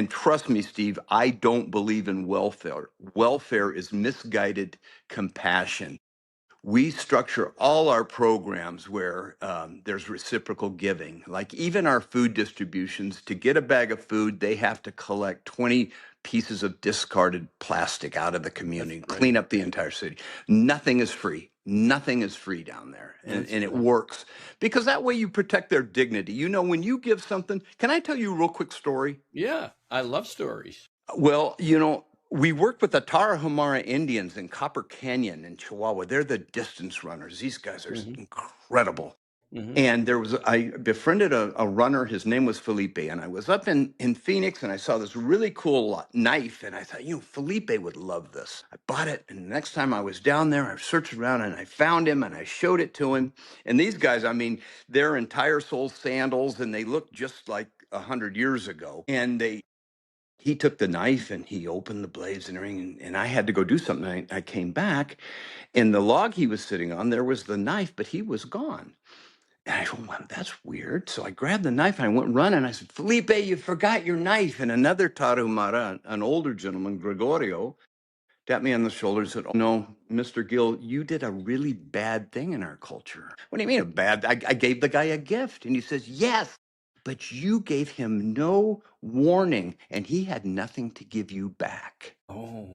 And trust me, Steve, I don't believe in welfare. Welfare is misguided compassion. We structure all our programs where there's reciprocal giving. Like even our food distributions, to get a bag of food, they have to collect 20 pieces of discarded plastic out of the That's community, right. clean up the entire city. Nothing is free. Nothing is free down there. That's And it right. works because that way you protect their dignity. You know, when you give something, can I tell you a real quick story? Yeah, I love stories. Well, we work with the Tarahumara Indians in Copper Canyon in Chihuahua. They're the distance runners. These guys are Hmm. incredible. Hmm. And I befriended a runner. His name was Felipe. And I was up in Phoenix and I saw this really cool knife. And I thought, Felipe would love this. I bought it. And the next time I was down there, I searched around and I found him and I showed it to him. And these guys, I mean, they're entire sole sandals and they look just like 100 years ago. And he took the knife and he opened the blades and everything. And I had to go do something. I came back and the log he was sitting on, there was the knife, but he was gone. And I go, well, that's weird. So I grabbed the knife and I went running. I said, Felipe, you forgot your knife. And another Tarahumara, an older gentleman, Gregorio, tapped me on the shoulder and said, oh, no, Mr. Gill, you did a really bad thing in our culture. What do you mean a bad? I gave the guy a gift. And he says, yes, but you gave him no warning and he had nothing to give you back. Oh.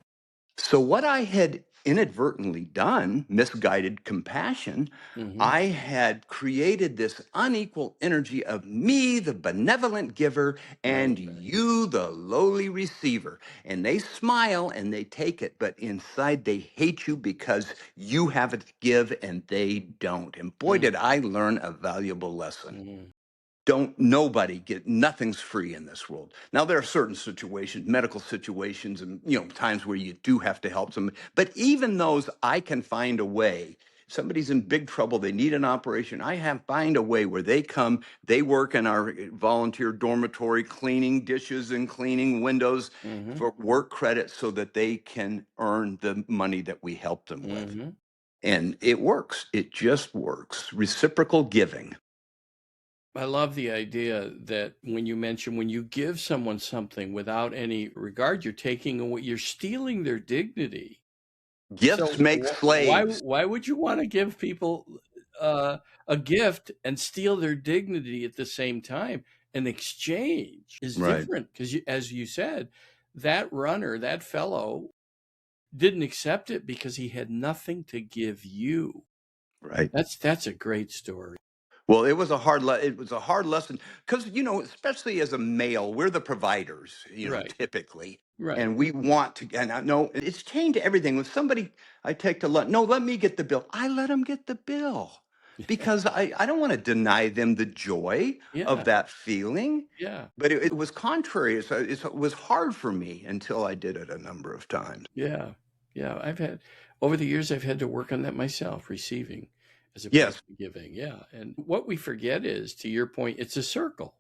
So, what I had inadvertently done, misguided compassion, Hmm. I had created this unequal energy of me, the benevolent giver, and Okay. you, the lowly receiver. And they smile and they take it, but inside they hate you because you have it to give and they don't. And boy, did I learn a valuable lesson. Mm-hmm. Nobody get Nothing's free in this world. Now there are certain situations, medical situations, and times where you do have to help them, but even those I can find a way. Somebody's in big trouble, they need an operation, find a way where they come, they work in our volunteer dormitory cleaning dishes and cleaning windows Hmm. for work credit so that they can earn the money that we help them with. Hmm. And it works. It just works. Reciprocal giving. I love the idea that when you give someone something without any regard, you're stealing their dignity. Gifts So make slaves. why would you want to give people uh, a gift and steal their dignity at the same time? An exchange is Right. different because, as you said, that runner, that fellow, didn't accept it because he had nothing to give you. Right. That's a great story. Well, it was a hard lesson because especially as a male, we're the providers, Right, typically, right. and we want to. And I know it's changed everything. With somebody I take to lunch, no, let me get the bill. I let them get the bill because I don't want to deny them the joy of Yeah, that feeling. yeah, But it was contrary. It was hard for me until I did it a number of times. yeah, yeah. Over the years, I've had to work on that myself, receiving as opposed Yes. to giving. Yeah. And what we forget is, to your point, it's a circle.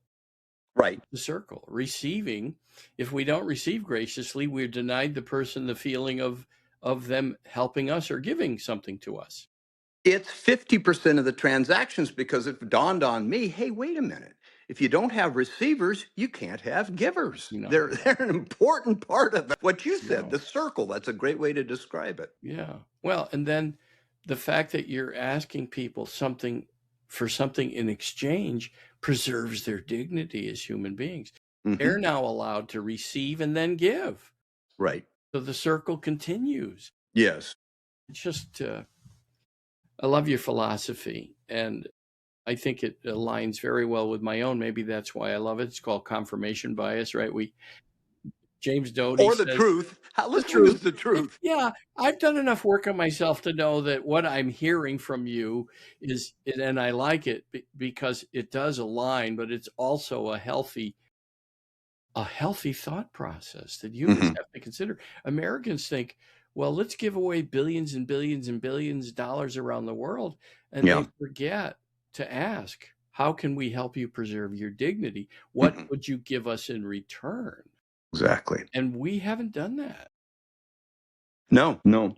Right. The circle. Receiving, if we don't receive graciously, we're denied the person the feeling of them helping us or giving something to us. It's 50% of the transactions because it dawned on me, hey, wait a minute. If you don't have receivers, you can't have givers. No, They're an important part of what you said, no. the circle. That's a great way to describe it. Yeah. Well, and then the fact that you're asking people something for something in exchange preserves their dignity as human beings. Hmm. They're now allowed to receive and then give. Right. So the circle continues. Yes. It's just, I love your philosophy. And I think it aligns very well with my own. Maybe that's why I love it. It's called confirmation bias, right? James Doty Or the says truth. the Let's truth. use the truth. Yeah, I've done enough work on myself to know that what I'm hearing from you and I like it because it does align, but it's also a healthy thought process that humans Hmm. have to consider. Americans think, well, let's give away billions and billions and billions of dollars around the world, and they Yeah. forget to ask, how can we help you preserve your dignity? What Hmm. would you give us in return? Exactly. And we haven't done that. No, no.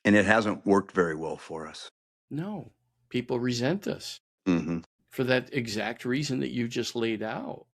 And it hasn't worked very well for us. No, people resent us Hmm. for that exact reason that you just laid out.